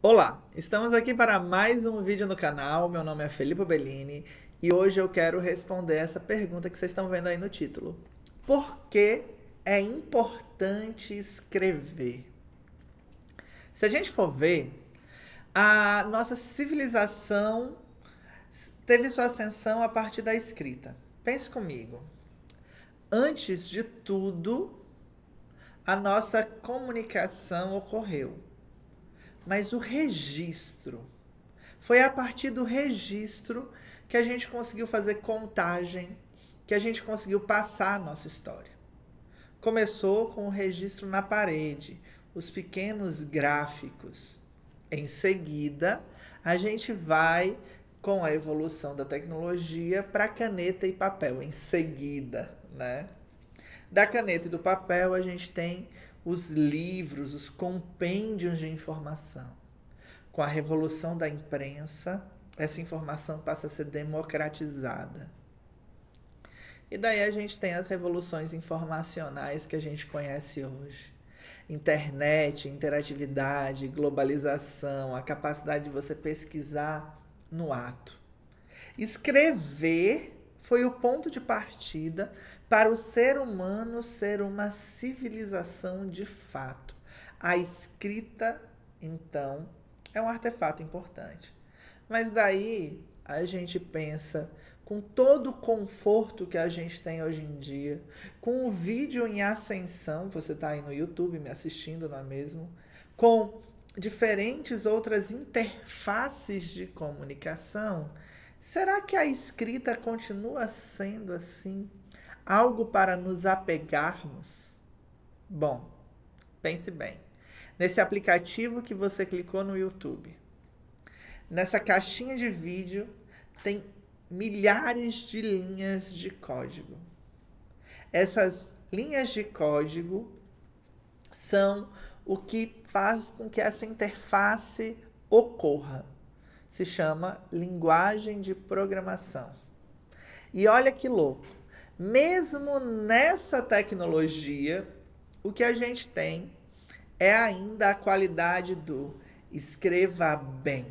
Olá, estamos aqui para mais um vídeo no canal. Meu nome é Felipe Bellini e hoje eu quero responder essa pergunta que vocês estão vendo aí no título. Por que é importante escrever? Se a gente for ver, a nossa civilização teve sua ascensão a partir da escrita. Pense comigo. Antes de tudo, a nossa comunicação ocorreu. Mas o registro, foi a partir do registro que a gente conseguiu fazer contagem, que a gente conseguiu passar a nossa história. Começou com o registro na parede, os pequenos gráficos. Em seguida, a gente vai com a evolução da tecnologia para caneta e papel. Em seguida, né? Da caneta e do papel, a gente tem os livros, os compêndios de informação. Com a revolução da imprensa, essa informação passa a ser democratizada. E daí a gente tem as revoluções informacionais que a gente conhece hoje. Internet, interatividade, globalização, a capacidade de você pesquisar no ato. Escrever foi o ponto de partida para o ser humano ser uma civilização de fato. A escrita, então, é um artefato importante. Mas daí a gente pensa, com todo o conforto que a gente tem hoje em dia, com o vídeo em ascensão, você está aí no YouTube me assistindo, não é mesmo? Com diferentes outras interfaces de comunicação, será que a escrita continua sendo assim algo para nos apegarmos? Bom, pense bem. Nesse aplicativo que você clicou no YouTube, nessa caixinha de vídeo tem milhares de linhas de código. Essas linhas de código são o que faz com que essa interface ocorra. Se chama linguagem de programação. E olha que louco, mesmo nessa tecnologia, o que a gente tem é ainda a qualidade do escreva bem.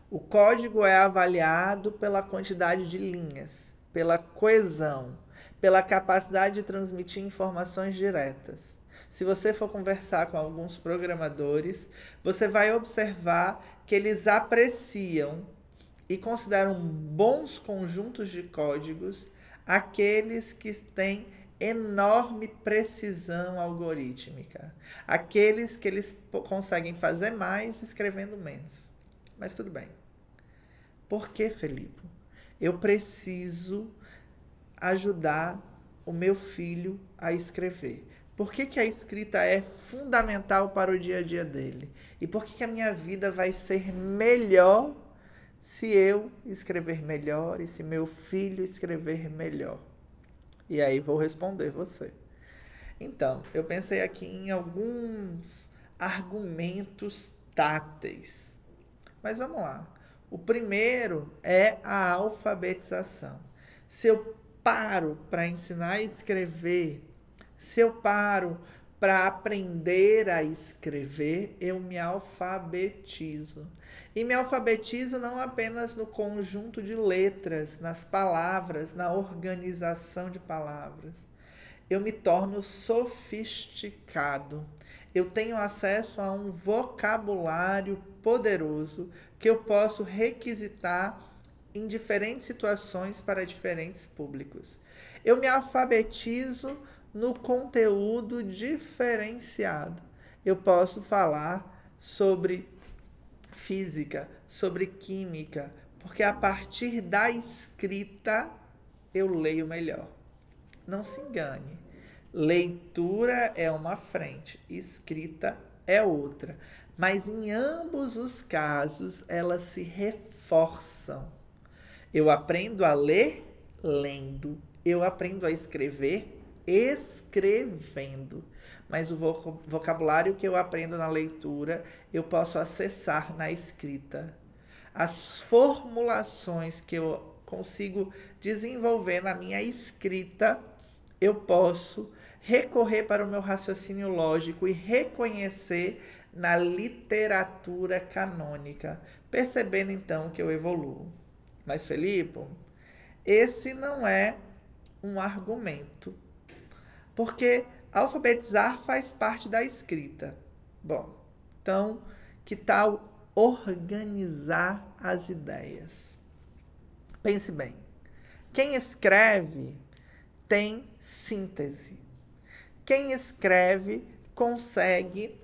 O código é avaliado pela quantidade de linhas, pela coesão, pela capacidade de transmitir informações diretas. Se você for conversar com alguns programadores, você vai observar que eles apreciam e consideram bons conjuntos de códigos aqueles que têm enorme precisão algorítmica, aqueles que eles conseguem fazer mais escrevendo menos. Mas tudo bem. Por que, Felipe? Eu preciso ajudar o meu filho a escrever. Por que a escrita é fundamental para o dia a dia dele? E por que a minha vida vai ser melhor se eu escrever melhor e se meu filho escrever melhor? E aí vou responder você. Então, eu pensei aqui em alguns argumentos táteis. Mas vamos lá. O primeiro é a alfabetização. Se eu paro para ensinar a escrever, se eu paro para aprender a escrever, eu me alfabetizo. E me alfabetizo não apenas no conjunto de letras, nas palavras, na organização de palavras. Eu me torno sofisticado. Eu tenho acesso a um vocabulário poderoso que eu posso requisitar em diferentes situações para diferentes públicos. Eu me alfabetizo no conteúdo diferenciado. Eu posso falar sobre física, sobre química, porque a partir da escrita eu leio melhor. Não se engane. Leitura é uma frente, escrita é outra. Mas em ambos os casos, elas se reforçam. Eu aprendo a ler lendo. Eu aprendo a escrever escrevendo. Mas o vocabulário que eu aprendo na leitura, eu posso acessar na escrita. As formulações que eu consigo desenvolver na minha escrita, eu posso recorrer para o meu raciocínio lógico e reconhecer na literatura canônica, percebendo então que eu evoluo. Mas, Felipe, esse não é um argumento, porque alfabetizar faz parte da escrita. Bom, então, que tal organizar as ideias? Pense bem, quem escreve tem síntese. Quem escreve consegue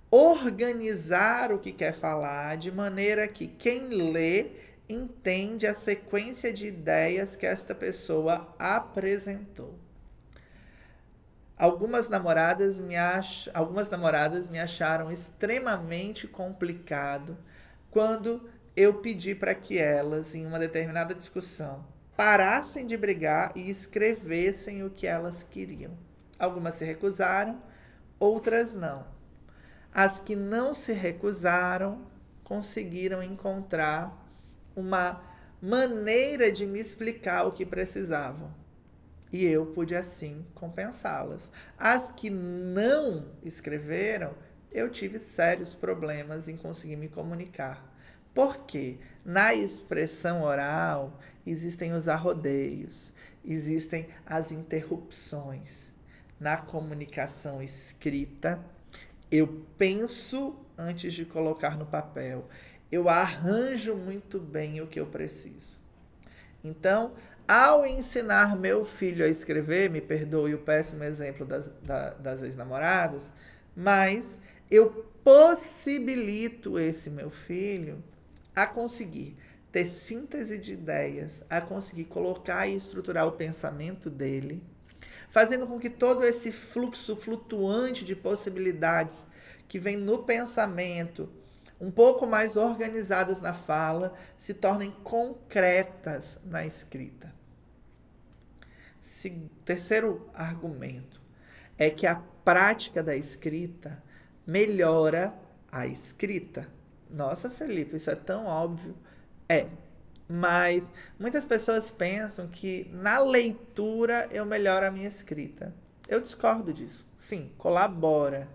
organizar o que quer falar de maneira que quem lê entende a sequência de ideias que esta pessoa apresentou. Algumas namoradas me acharam extremamente complicado quando eu pedi para que elas, em uma determinada discussão, parassem de brigar e escrevessem o que elas queriam. Algumas se recusaram, outras não. As que não se recusaram conseguiram encontrar uma maneira de me explicar o que precisavam. E eu pude, assim, compensá-las. As que não escreveram, eu tive sérios problemas em conseguir me comunicar. Porque na expressão oral existem os arrodeios, existem as interrupções. Na comunicação escrita, eu penso antes de colocar no papel. Eu arranjo muito bem o que eu preciso. Então, ao ensinar meu filho a escrever, me perdoe o péssimo exemplo das ex-namoradas, mas eu possibilito esse meu filho a conseguir ter síntese de ideias, a conseguir colocar e estruturar o pensamento dele, fazendo com que todo esse fluxo flutuante de possibilidades que vem no pensamento, um pouco mais organizadas na fala, se tornem concretas na escrita. Terceiro argumento é que a prática da escrita melhora a escrita. Nossa, Felipe, isso é tão óbvio. É, mas muitas pessoas pensam que na leitura eu melhoro a minha escrita. Eu discordo disso. Sim, colabora.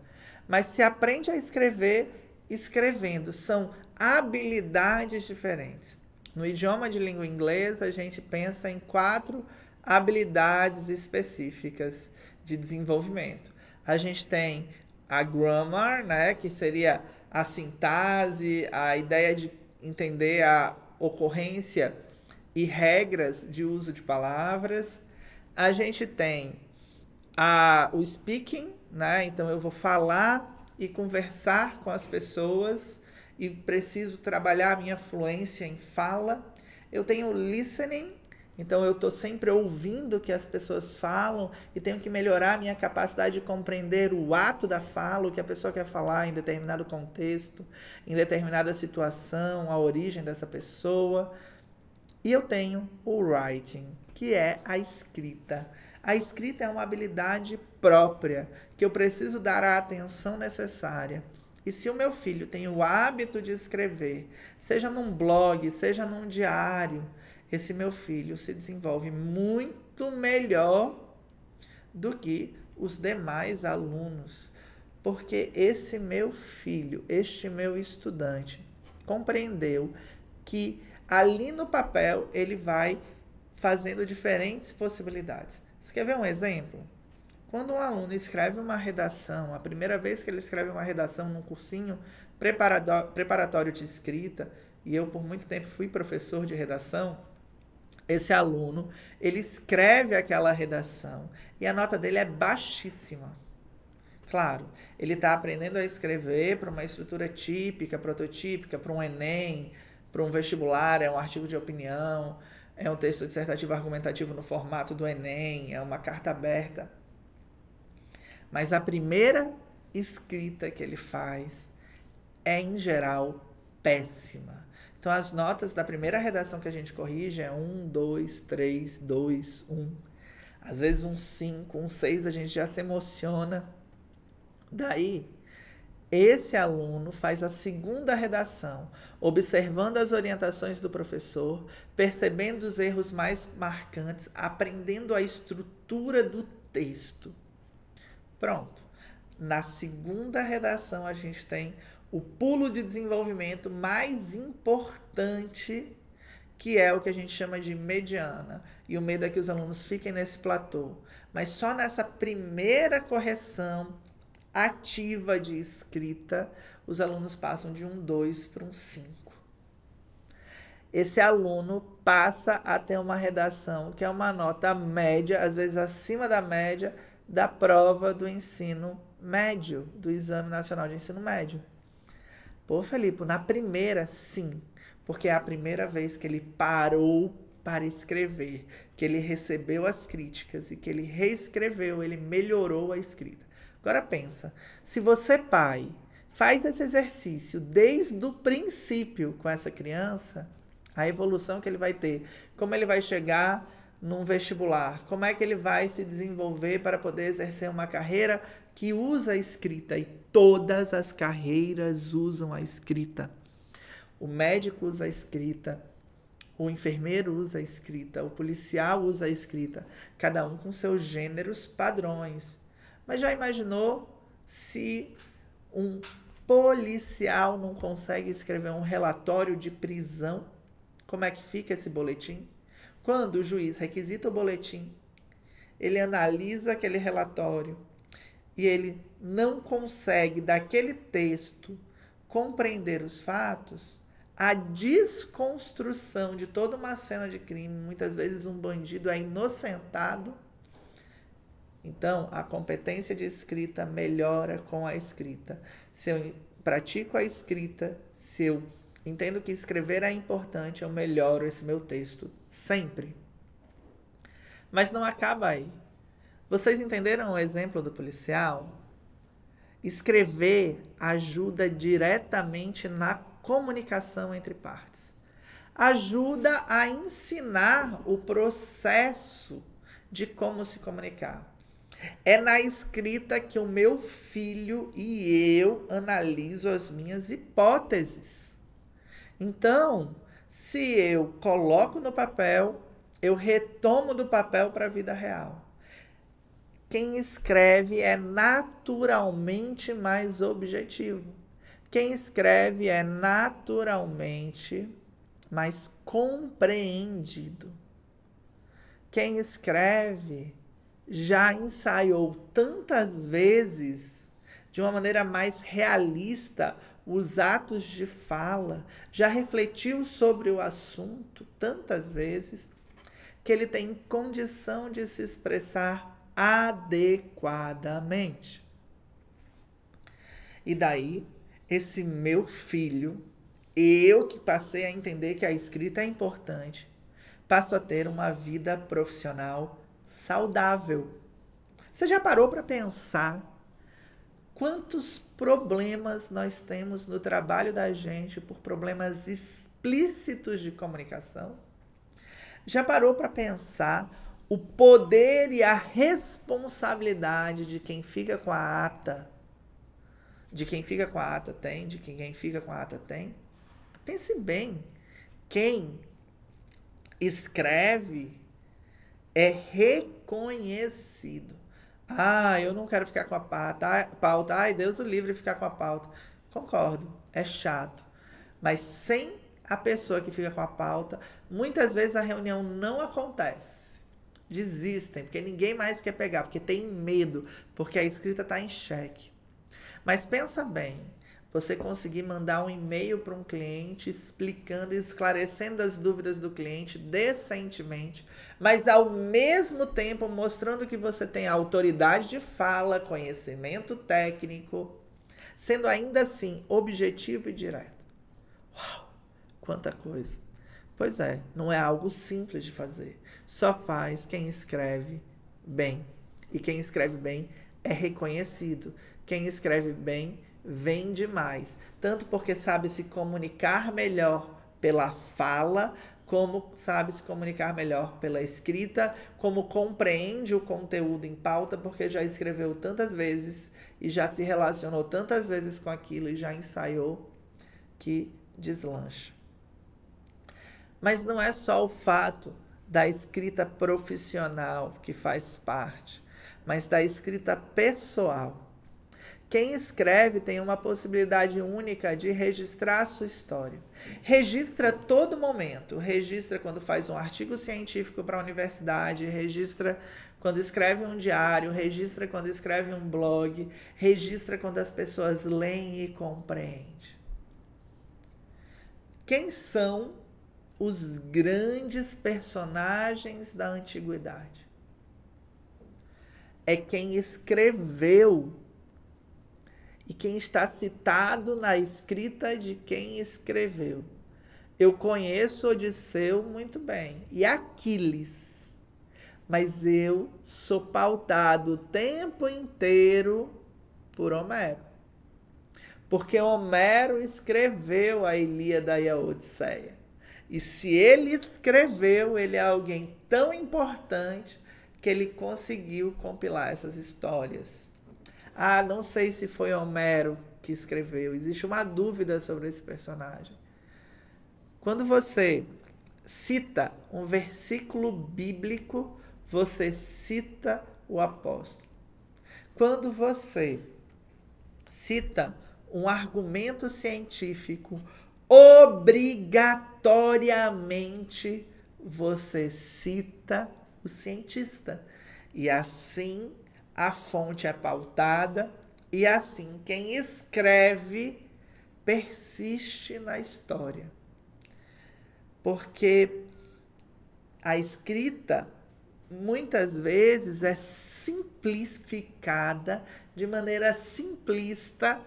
Mas se aprende a escrever escrevendo. São habilidades diferentes. No idioma de língua inglesa, a gente pensa em 4 habilidades específicas de desenvolvimento. A gente tem a grammar, né, que seria a sintaxe, a ideia de entender a ocorrência e regras de uso de palavras. A gente tem o speaking, né? Então eu vou falar e conversar com as pessoas e preciso trabalhar a minha fluência em fala. Eu tenho o listening, então eu estou sempre ouvindo o que as pessoas falam e tenho que melhorar a minha capacidade de compreender o ato da fala, o que a pessoa quer falar em determinado contexto, em determinada situação, a origem dessa pessoa. E eu tenho o writing, que é a escrita. A escrita é uma habilidade própria, que eu preciso dar a atenção necessária. E se o meu filho tem o hábito de escrever, seja num blog, seja num diário, esse meu filho se desenvolve muito melhor do que os demais alunos. Porque esse meu filho, este meu estudante, compreendeu que ali no papel ele vai fazendo diferentes possibilidades. Você quer ver um exemplo? Quando um aluno escreve uma redação, a primeira vez que ele escreve uma redação num cursinho preparatório de escrita, e eu por muito tempo fui professor de redação, esse aluno, ele escreve aquela redação e a nota dele é baixíssima. Claro, ele está aprendendo a escrever para uma estrutura típica, prototípica, para um Enem, para um vestibular, é um artigo de opinião, é um texto dissertativo argumentativo no formato do Enem, é uma carta aberta. Mas a primeira escrita que ele faz é, em geral, péssima. Então, as notas da primeira redação que a gente corrige é 1, 2, 3, 2, 1. Às vezes um 5, um 6, a gente já se emociona. Daí, esse aluno faz a segunda redação, observando as orientações do professor, percebendo os erros mais marcantes, aprendendo a estrutura do texto. Pronto. Na segunda redação, a gente tem o pulo de desenvolvimento mais importante, que é o que a gente chama de mediana. E o medo é que os alunos fiquem nesse platô. Mas só nessa primeira correção ativa de escrita, os alunos passam de um 2 para um 5. Esse aluno passa a ter uma redação que é uma nota média, às vezes acima da média, da prova do ensino médio, do Exame Nacional de Ensino Médio. Pô, Felipe, na primeira, sim, porque é a primeira vez que ele parou para escrever, que ele recebeu as críticas e que ele reescreveu, ele melhorou a escrita. Agora pensa, se você, pai, faz esse exercício desde o princípio com essa criança, a evolução que ele vai ter, como ele vai chegar num vestibular, como é que ele vai se desenvolver para poder exercer uma carreira que usa a escrita, e todas as carreiras usam a escrita. O médico usa a escrita, o enfermeiro usa a escrita, o policial usa a escrita, cada um com seus gêneros padrões. Mas já imaginou se um policial não consegue escrever um relatório de prisão? Como é que fica esse boletim? Quando o juiz requisita o boletim, ele analisa aquele relatório e ele não consegue, daquele texto, compreender os fatos, a desconstrução de toda uma cena de crime, muitas vezes um bandido é inocentado. Então, a competência de escrita melhora com a escrita. Se eu pratico a escrita, se eu entendo que escrever é importante, eu melhoro esse meu texto sempre. Mas não acaba aí. Vocês entenderam o exemplo do policial? Escrever ajuda diretamente na comunicação entre partes. Ajuda a ensinar o processo de como se comunicar. É na escrita que o meu filho e eu analiso as minhas hipóteses. Então, se eu coloco no papel, eu retomo do papel para a vida real. Quem escreve é naturalmente mais objetivo. Quem escreve é naturalmente mais compreendido. Quem escreve já ensaiou tantas vezes, de uma maneira mais realista, os atos de fala, já refletiu sobre o assunto tantas vezes, que ele tem condição de se expressar adequadamente. E daí, esse meu filho, eu que passei a entender que a escrita é importante, passo a ter uma vida profissional saudável. Você já parou para pensar quantos problemas nós temos no trabalho da gente por problemas explícitos de comunicação? Já parou para pensar o poder e a responsabilidade de quem fica com a ata? De quem fica com a ata tem, de quem fica com a ata tem? Pense bem, quem escreve é reconhecido. Eu não quero ficar com a pauta. Ai, Deus o livre ficar com a pauta. Concordo, é chato. Mas sem a pessoa que fica com a pauta, muitas vezes a reunião não acontece. Desistem, porque ninguém mais quer pegar, porque tem medo, porque a escrita está em xeque. Mas pensa bem, você conseguir mandar um e-mail para um cliente explicando e esclarecendo as dúvidas do cliente decentemente, mas ao mesmo tempo mostrando que você tem autoridade de fala, conhecimento técnico, sendo ainda assim objetivo e direto. Uau, quanta coisa! Pois é, não é algo simples de fazer. Só faz quem escreve bem. E quem escreve bem é reconhecido. Quem escreve bem vende mais, tanto porque sabe se comunicar melhor pela fala, como sabe se comunicar melhor pela escrita, como compreende o conteúdo em pauta, porque já escreveu tantas vezes e já se relacionou tantas vezes com aquilo e já ensaiou, que deslancha. Mas não é só o fato da escrita profissional que faz parte, mas da escrita pessoal. Quem escreve tem uma possibilidade única de registrar a sua história. Registra todo momento. Registra quando faz um artigo científico para a universidade, registra quando escreve um diário, registra quando escreve um blog, registra quando as pessoas leem e compreendem. Quem são os grandes personagens da antiguidade? É quem escreveu. E quem está citado na escrita de quem escreveu. Eu conheço Odisseu muito bem, e Aquiles, mas eu sou pautado o tempo inteiro por Homero. Porque Homero escreveu a Ilíada e a Odisseia. E se ele escreveu, ele é alguém tão importante que ele conseguiu compilar essas histórias. Ah, não sei se foi Homero que escreveu. Existe uma dúvida sobre esse personagem. Quando você cita um versículo bíblico, você cita o apóstolo. Quando você cita um argumento científico, obrigatoriamente você cita o cientista. E assim a fonte é pautada e assim quem escreve persiste na história. Porque a escrita muitas vezes é simplificada de maneira simplista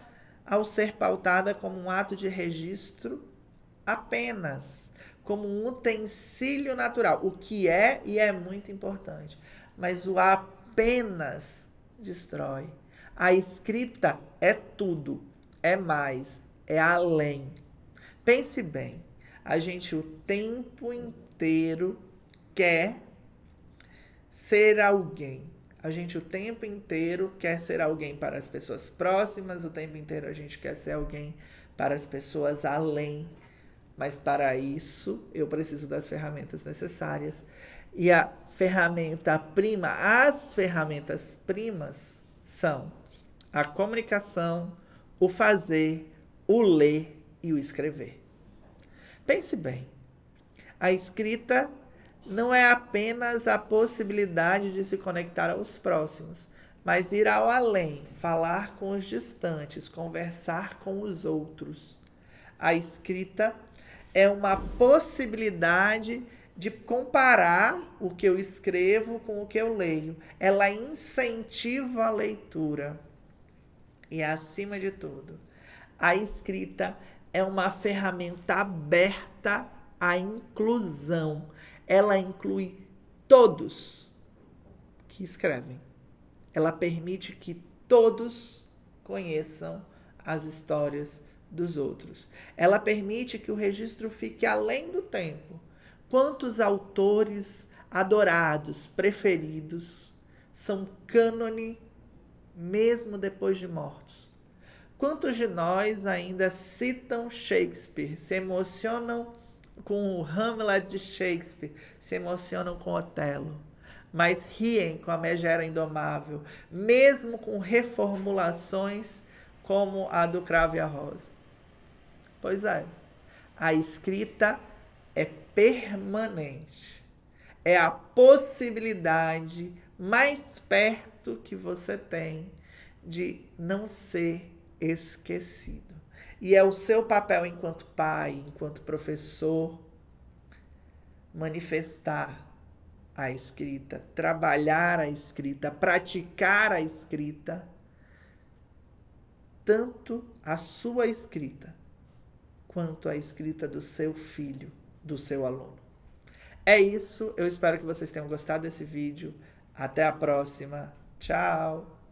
ao ser pautada como um ato de registro apenas, como um utensílio natural, o que é e é muito importante. Mas o apenas destrói. A escrita é tudo, é mais, é além. Pense bem, a gente o tempo inteiro quer ser alguém. A gente o tempo inteiro quer ser alguém para as pessoas próximas, o tempo inteiro a gente quer ser alguém para as pessoas além. Mas para isso eu preciso das ferramentas necessárias. E a ferramenta prima, as ferramentas primas são a comunicação, o fazer, o ler e o escrever. Pense bem, a escrita não é apenas a possibilidade de se conectar aos próximos, mas ir ao além, falar com os distantes, conversar com os outros. A escrita é uma possibilidade de comparar o que eu escrevo com o que eu leio. Ela incentiva a leitura. E, acima de tudo, a escrita é uma ferramenta aberta à inclusão. Ela inclui todos que escrevem. Ela permite que todos conheçam as histórias dos outros. Ela permite que o registro fique além do tempo. Quantos autores adorados, preferidos, são cânone mesmo depois de mortos? Quantos de nós ainda citam Shakespeare, se emocionam com o Hamlet de Shakespeare, se emocionam com Otelo, mas riem com a Megera Indomável, mesmo com reformulações como a do Cravo e a Rosa? Pois é, a escrita é permanente. É a possibilidade mais perto que você tem de não ser esquecido. E é o seu papel enquanto pai, enquanto professor, manifestar a escrita, trabalhar a escrita, praticar a escrita, tanto a sua escrita quanto a escrita do seu filho, do seu aluno. É isso, eu espero que vocês tenham gostado desse vídeo. Até a próxima. Tchau!